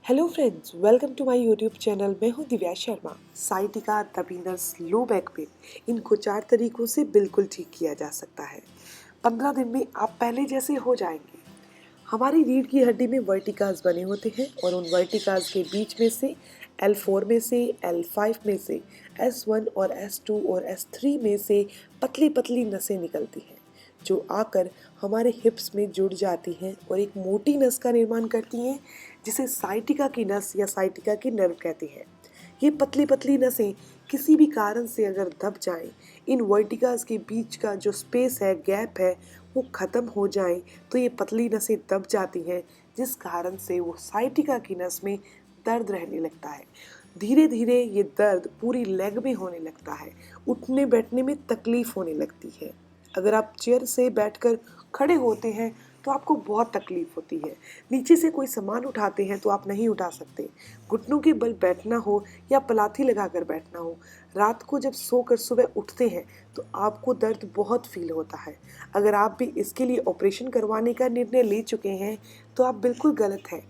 Hello friends, welcome to my YouTube channel. मैं हूं Divya Sharma. Sciatica, तबीनस, लो बैक पेन, इनको 4 तरीकों से बिल्कुल ठीक किया जा सकता है। 15 दिन में आप पहले जैसे हो जाएंगे। हमारी रीढ़ की हड्डी में वर्टिकास बने होते हैं और उन वर्टिकास के बीच में से L4 में से, L5 में से, S1 और S2 और S3 में से पतली पतली नसें निकलती हैं जो आकर हमारे हिप्स में जुड़ जाती हैं और एक मोटी नस का निर्माण करती हैं जिसे साइटिका की नस या साइटिका की नर्व कहते हैं। ये पतली पतली नसें किसी भी कारण से अगर दब जाएं, इन वर्टिकास के बीच का जो स्पेस है, गैप है, वो ख़त्म हो जाए तो ये पतली नसें दब जाती हैं जिस कारण से वो साइटिका की नस में दर्द रहने लगता है। धीरे धीरे ये दर्द पूरी लेग में होने लगता है। उठने बैठने में तकलीफ होने लगती है। अगर आप चेयर से बैठकर खड़े होते हैं तो आपको बहुत तकलीफ होती है। नीचे से कोई सामान उठाते हैं तो आप नहीं उठा सकते। घुटनों के बल बैठना हो या पलाथी लगाकर बैठना हो, रात को जब सोकर सुबह उठते हैं तो आपको दर्द बहुत फील होता है। अगर आप भी इसके लिए ऑपरेशन करवाने का निर्णय ले चुके हैं तो आप बिल्कुल गलत हैं,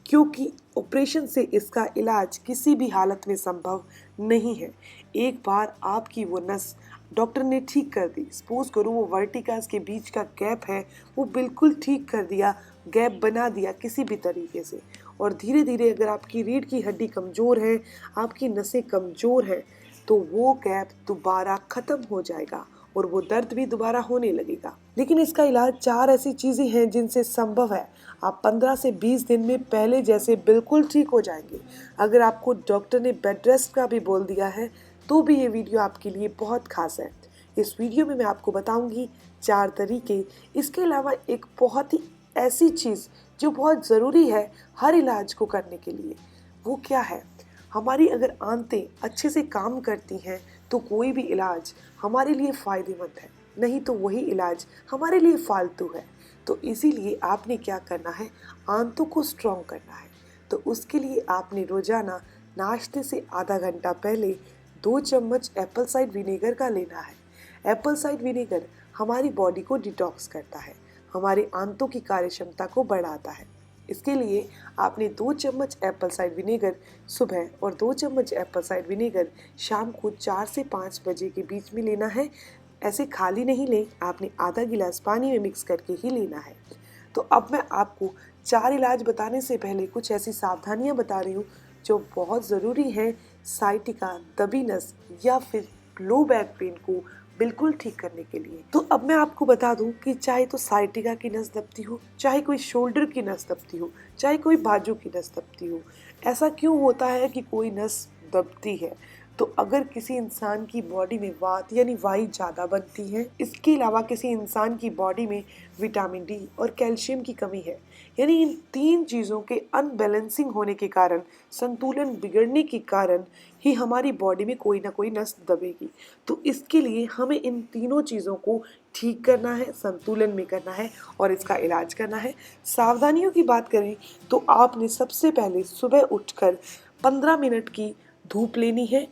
क्योंकि ऑपरेशन से इसका इलाज किसी भी हालत में संभव नहीं है। एक बार आपकी वो नस डॉक्टर ने ठीक कर दी, सपोज करो वो वर्टिकास के बीच का गैप है वो बिल्कुल ठीक कर दिया, गैप बना दिया किसी भी तरीके से, और धीरे धीरे अगर आपकी रीढ़ की हड्डी कमज़ोर है, आपकी नसें कमज़ोर हैं, तो वो गैप दोबारा ख़त्म हो जाएगा और वो दर्द भी दोबारा होने लगेगा। लेकिन इसका इलाज 4 ऐसी चीज़ें हैं जिनसे संभव है आप 15 से 20 दिन में पहले जैसे बिल्कुल ठीक हो जाएंगे। अगर आपको डॉक्टर ने बेड रेस्ट का भी बोल दिया है तो भी ये वीडियो आपके लिए बहुत खास है। इस वीडियो में मैं आपको बताऊंगी 4 तरीके। इसके अलावा एक बहुत ही ऐसी चीज़ जो बहुत ज़रूरी है हर इलाज को करने के लिए। वो क्या है? हमारी अगर आंतें अच्छे से काम करती हैं तो कोई भी इलाज हमारे लिए फ़ायदेमंद है, नहीं तो वही इलाज हमारे लिए फालतू है। तो इसीलिए आपने क्या करना है, आंतों को स्ट्रॉन्ग करना है। तो उसके लिए आपने रोज़ाना नाश्ते से आधा घंटा पहले 2 चम्मच एप्पल साइड विनेगर का लेना है। एप्पल साइड विनेगर हमारी बॉडी को डिटॉक्स करता है, हमारे आंतों की कार्य क्षमता को बढ़ाता है। इसके लिए आपने 2 चम्मच एप्पल साइड विनेगर सुबह और 2 चम्मच एप्पल साइड विनेगर शाम को 4 से 5 बजे के बीच में लेना है। ऐसे खाली नहीं लें, आपने आधा गिलास पानी में मिक्स करके ही लेना है। तो अब मैं आपको 4 इलाज बताने से पहले कुछ ऐसी सावधानियां बता रही हूँ जो बहुत ज़रूरी हैं साइटिका, दबीनस या फिर लो बैक पेन को बिल्कुल ठीक करने के लिए। तो अब मैं आपको बता दूं कि चाहे तो साइटिका की नस दबती हो, चाहे कोई शोल्डर की नस दबती हो, चाहे कोई बाजू की नस दबती हो, ऐसा क्यों होता है कि कोई नस दबती है? तो अगर किसी इंसान की बॉडी में वात यानी वाई ज़्यादा बनती है, इसके अलावा किसी इंसान की बॉडी में विटामिन डी और कैल्शियम की कमी है, यानी इन 3 चीज़ों के अनबैलेंसिंग होने के कारण, संतुलन बिगड़ने के कारण ही हमारी बॉडी में कोई ना कोई नस दबेगी। तो इसके लिए हमें इन तीनों चीज़ों को ठीक करना है, संतुलन में करना है और इसका इलाज करना है। सावधानियों की बात करें तो आपने सबसे पहले सुबह उठकर 15 मिनट की धूप लेनी है।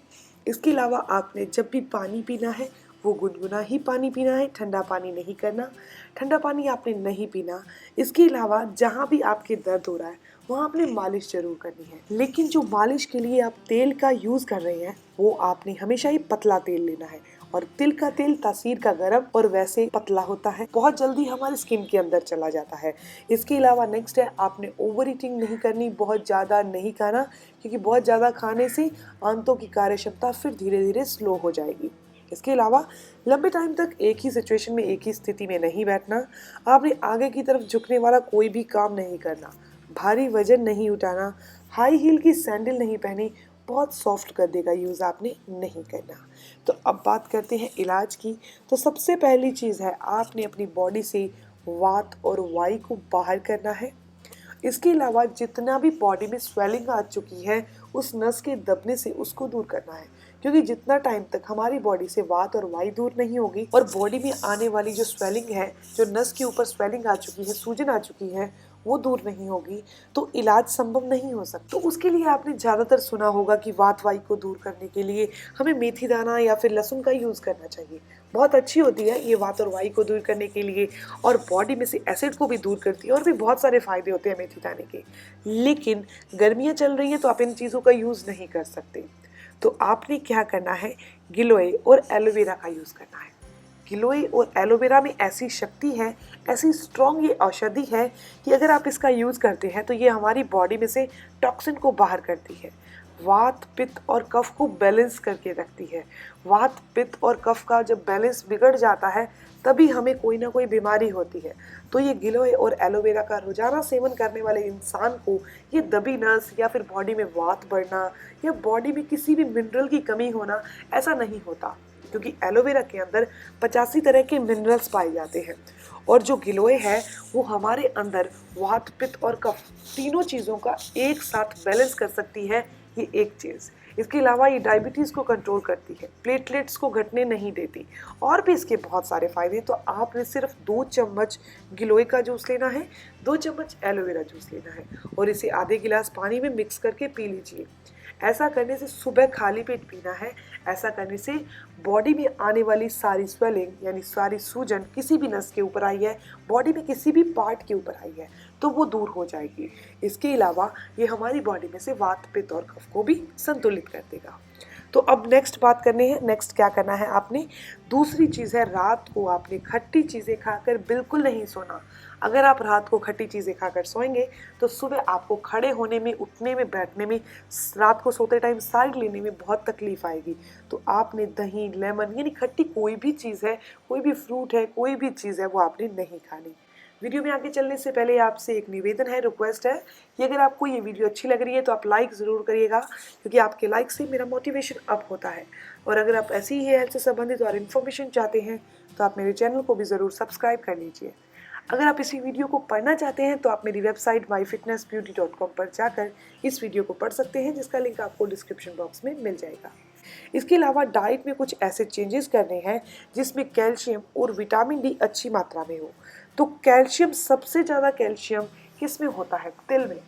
इसके अलावा आपने जब भी पानी पीना है वो गुनगुना ही पानी पीना है, ठंडा पानी नहीं करना। ठंडा पानी आपने नहीं पीना। इसके अलावा जहाँ भी आपके दर्द हो रहा है वहाँ आपने मालिश जरूर करनी है, लेकिन जो मालिश के लिए आप तेल का यूज़ कर रहे हैं वो आपने हमेशा ही पतला तेल लेना है। और तिल का तेल तासीर का गरम और वैसे पतला होता है, बहुत जल्दी हमारी स्किन के अंदर चला जाता है। इसके अलावा नेक्स्ट है, आपने ओवर ईटिंग नहीं करनी, बहुत ज़्यादा नहीं खाना, क्योंकि बहुत ज़्यादा खाने से आंतों की कार्य क्षमता फिर धीरे धीरे स्लो हो जाएगी। इसके अलावा लंबे टाइम तक एक ही सिचुएशन में, एक ही स्थिति में नहीं बैठना। आपने आगे की तरफ झुकने वाला कोई भी काम नहीं करना, भारी वजन नहीं उठाना, हाई हील की सैंडल नहीं पहनी, बहुत सॉफ्ट गद्दे का यूज़ आपने नहीं करना। तो अब बात करते हैं इलाज की। तो सबसे पहली चीज़ है, आपने अपनी बॉडी से वात और वाई को बाहर करना है। इसके अलावा जितना भी बॉडी में स्वेलिंग आ चुकी है उस नस के दबने से उसको दूर करना है, क्योंकि जितना टाइम तक हमारी बॉडी से वात और वाई दूर नहीं होगी और बॉडी में आने वाली जो स्वेलिंग है, जो नस के ऊपर स्वेलिंग आ चुकी है, सूजन आ चुकी है, वो दूर नहीं होगी, तो इलाज संभव नहीं हो सकता। तो उसके लिए आपने ज़्यादातर सुना होगा कि वात वाई को दूर करने के लिए हमें मेथी दाना या फिर लहसुन का यूज़ करना चाहिए। बहुत अच्छी होती है ये वात और वायु को दूर करने के लिए, और बॉडी में से एसिड को भी दूर करती है, और भी बहुत सारे फ़ायदे होते हैं मेथी दाने के। लेकिन गर्मियाँ चल रही हैं तो आप इन चीज़ों का यूज़ नहीं कर सकते। तो आपने क्या करना है, गिलोय और एलोवेरा का यूज़ करना है। गिलोय और एलोवेरा में ऐसी शक्ति है, ऐसी स्ट्रॉन्ग ये औषधि है कि अगर आप इसका यूज़ करते हैं तो ये हमारी बॉडी में से टॉक्सिन को बाहर करती है, वात पित्त और कफ को बैलेंस करके रखती है। वात पित्त और कफ का जब बैलेंस बिगड़ जाता है तभी हमें कोई ना कोई बीमारी होती है। तो ये गिलोय और एलोवेरा का रोजाना सेवन करने वाले इंसान को ये दबी नस या फिर बॉडी में वात बढ़ना या बॉडी में किसी भी मिनरल की कमी होना ऐसा नहीं होता, क्योंकि एलोवेरा के अंदर 85 तरह के मिनरल्स पाए जाते हैं। और जो गिलोय है वो हमारे अंदर वात पित्त और कफ तीनों चीज़ों का एक साथ बैलेंस कर सकती है, ये एक चीज़। इसके अलावा ये डायबिटीज़ को कंट्रोल करती है, प्लेटलेट्स को घटने नहीं देती, और भी इसके बहुत सारे फ़ायदे हैं। तो आपने सिर्फ 2 चम्मच गिलोय का जूस लेना है, 2 चम्मच एलोवेरा जूस लेना है, और इसे आधे गिलास पानी में मिक्स करके पी लीजिए। ऐसा करने से सुबह खाली पेट पीना है। ऐसा करने से बॉडी में आने वाली सारी स्वेलिंग यानी सारी सूजन किसी भी नस के ऊपर आई है, बॉडी में किसी भी पार्ट के ऊपर आई है, तो वो दूर हो जाएगी। इसके अलावा ये हमारी बॉडी में से वात पित्त और कफ को भी संतुलित कर देगा। तो अब नेक्स्ट बात करनी है, नेक्स्ट क्या करना है आपने, दूसरी चीज़ है रात को आपने खट्टी चीज़ें खाकर बिल्कुल नहीं सोना। अगर आप रात को खट्टी चीज़ें खाकर सोएंगे तो सुबह आपको खड़े होने में, उठने में, बैठने में, रात को सोते टाइम साइड लेने में बहुत तकलीफ आएगी। तो आपने दही, लेमन यानी खट्टी कोई भी चीज़ है, कोई भी फ्रूट है, कोई भी चीज़ है, वो आपने नहीं खानी। वीडियो में आगे चलने से पहले आपसे एक निवेदन है, रिक्वेस्ट है कि अगर आपको ये वीडियो अच्छी लग रही है तो आप लाइक ज़रूर करिएगा, क्योंकि आपके लाइक से मेरा मोटिवेशन अप होता है। और अगर आप ऐसी ही हेल्थ से संबंधित और इन्फॉर्मेशन चाहते हैं तो आप मेरे चैनल को भी ज़रूर सब्सक्राइब कर लीजिए। अगर आप इसी वीडियो को पढ़ना चाहते हैं तो आप मेरी वेबसाइट myfitnessbeauty.com पर जाकर इस वीडियो को पढ़ सकते हैं, जिसका लिंक आपको डिस्क्रिप्शन बॉक्स में मिल जाएगा। इसके अलावा डाइट में कुछ ऐसे चेंजेस करने हैं जिसमें कैल्शियम और विटामिन डी अच्छी मात्रा में हो। तो कैल्शियम, सबसे ज़्यादा कैल्शियम किस में होता है, तिल में।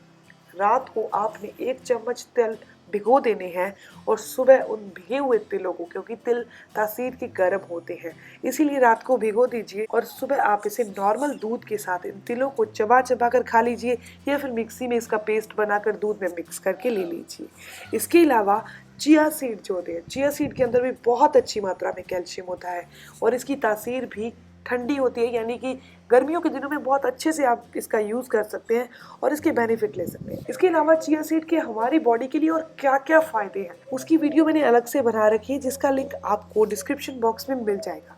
रात को आपने 1 चम्मच तिल भिगो देने हैं और सुबह उन भिगे हुए तिलों को, क्योंकि तिल तासीर के गर्म होते हैं इसीलिए रात को भिगो दीजिए, और सुबह आप इसे नॉर्मल दूध के साथ इन तिलों को चबा चबा कर खा लीजिए, या फिर मिक्सी में इसका पेस्ट बनाकर दूध में मिक्स करके ले लीजिए। इसके अलावा चिया सीड जो होते हैं, चिया सीड के अंदर भी बहुत अच्छी मात्रा में कैल्शियम होता है, और इसकी तासीर भी ठंडी होती है, यानी कि गर्मियों के दिनों में बहुत अच्छे से आप इसका यूज़ कर सकते हैं और इसके बेनिफिट ले सकते हैं। इसके अलावा चिया सीड के हमारी बॉडी के लिए और क्या क्या फ़ायदे हैं उसकी वीडियो मैंने अलग से बना रखी है, जिसका लिंक आपको डिस्क्रिप्शन बॉक्स में मिल जाएगा।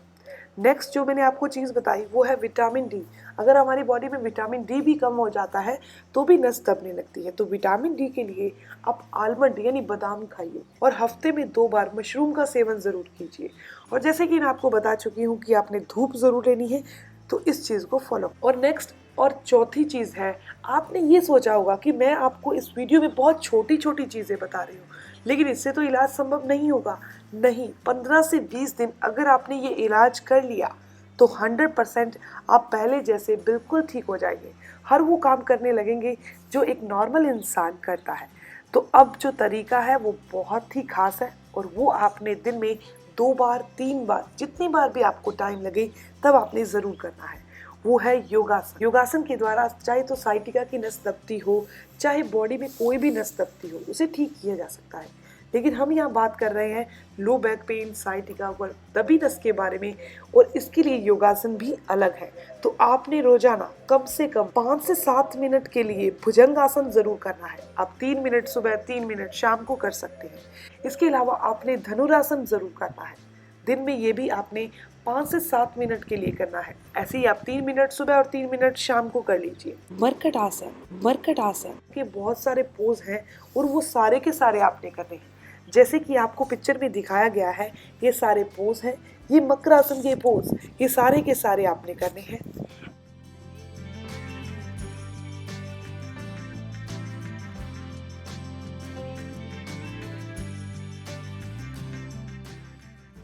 नेक्स्ट जो मैंने आपको चीज़ बताई वो है विटामिन डी। अगर हमारी बॉडी में विटामिन डी भी कम हो जाता है तो भी नस दबने लगती है। तो विटामिन डी के लिए आप आलमंड यानी बादाम खाइए, और हफ्ते में 2 बार मशरूम का सेवन ज़रूर कीजिए। और जैसे कि मैं आपको बता चुकी हूँ कि आपने धूप ज़रूर लेनी है, तो इस चीज़ को फॉलो। और नेक्स्ट और चौथी चीज़ है, आपने ये सोचा होगा कि मैं आपको इस वीडियो में बहुत छोटी छोटी चीज़ें बता रही हूँ, लेकिन इससे तो इलाज संभव नहीं होगा। नहीं, 15 से 20 दिन अगर आपने ये इलाज कर लिया तो 100% आप पहले जैसे बिल्कुल ठीक हो जाएंगे। हर वो काम करने लगेंगे जो एक नॉर्मल इंसान करता है। तो अब जो तरीका है वो बहुत ही खास है, और वो आपने दिन में 2 बार, 3 बार, जितनी बार भी आपको टाइम लगे तब आपने ज़रूर करना है। वो है योगासन। योगासन के द्वारा चाहे तो साइटिका की नस दबती हो, चाहे बॉडी में कोई भी नस दबती हो, उसे ठीक किया जा सकता है। लेकिन हम यहाँ बात कर रहे हैं लो बैक पेन, साइटिका और दबी नस के बारे में, और इसके लिए योगासन भी अलग है। तो आपने रोजाना कम से कम 5 से 7 मिनट के लिए भुजंगासन जरूर करना है। आप 3 मिनट सुबह, 3 मिनट शाम को कर सकते हैं। इसके अलावा आपने धनुरासन जरूर करना है। दिन में ये भी आपने 5 से 7 मिनट के लिए करना है। ऐसे ही आप 3 मिनट सुबह और 3 मिनट शाम को कर लीजिए। मरकट आसन, मरकट आसन के बहुत सारे पोज हैं, और वो सारे के सारे आपने करने हैं। जैसे कि आपको पिक्चर में दिखाया गया है, ये सारे पोज हैं, ये मकरासन के पोज, ये सारे के सारे आपने करने हैं।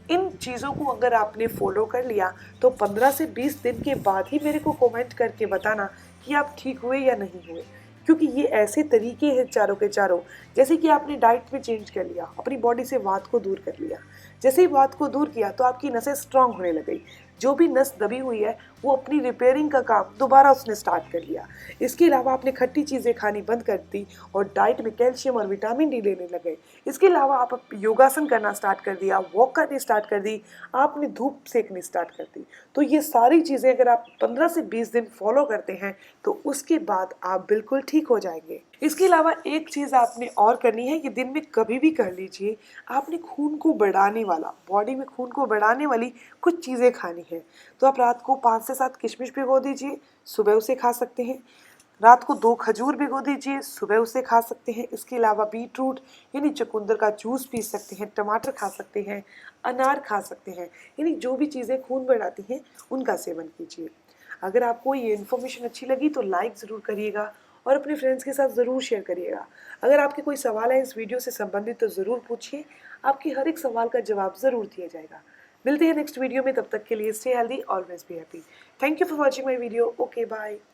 इन चीज़ों को अगर आपने फॉलो कर लिया तो 15 से 20 दिन के बाद ही मेरे को कमेंट करके बताना कि आप ठीक हुए या नहीं हुए। क्योंकि ये ऐसे तरीके हैं चारों के चारों, जैसे कि आपने डाइट में चेंज कर लिया, अपनी बॉडी से वात को दूर कर लिया। जैसे ही वात को दूर किया तो आपकी नसें स्ट्रांग होने लग गई। जो भी नस दबी हुई है वो अपनी रिपेयरिंग का काम दोबारा उसने स्टार्ट कर लिया। इसके अलावा आपने खट्टी चीज़ें खानी बंद कर दी और डाइट में कैल्शियम और विटामिन डी लेने लगे। इसके अलावा आप योगासन करना स्टार्ट कर दिया, वॉक करनी स्टार्ट कर दी, आपने धूप सेकनी स्टार्ट कर दी। तो ये सारी चीज़ें अगर आप 15 से 20 दिन फॉलो करते हैं तो उसके बाद आप बिल्कुल ठीक हो जाएंगे। इसके अलावा एक चीज़ आपने और करनी है कि दिन में कभी भी कर लीजिए, आपने खून को बढ़ाने वाला, बॉडी में खून को बढ़ाने वाली कुछ चीज़ें खानी है। तो आप रात को 5 से 7 किशमिश भिगो दीजिए, सुबह उसे खा सकते हैं। रात को 2 खजूर भिगो दीजिए, सुबह उसे खा सकते हैं। इसके अलावा बीटरूट यानी चुकंदर का जूस पी सकते हैं, टमाटर खा सकते हैं, अनार खा सकते हैं। यानी जो भी चीज़ें खून बढ़ाती हैं उनका सेवन कीजिए। अगर आपको ये इन्फॉर्मेशन अच्छी लगी तो लाइक ज़रूर करिएगा और अपने फ्रेंड्स के साथ ज़रूर शेयर करिएगा। अगर आपके कोई सवाल है इस वीडियो से संबंधित तो ज़रूर पूछिए, आपके हर एक सवाल का जवाब ज़रूर दिया जाएगा। मिलते हैं नेक्स्ट वीडियो में, तब तक के लिए stay healthy, always be happy. Thank you for watching my video. Okay, bye.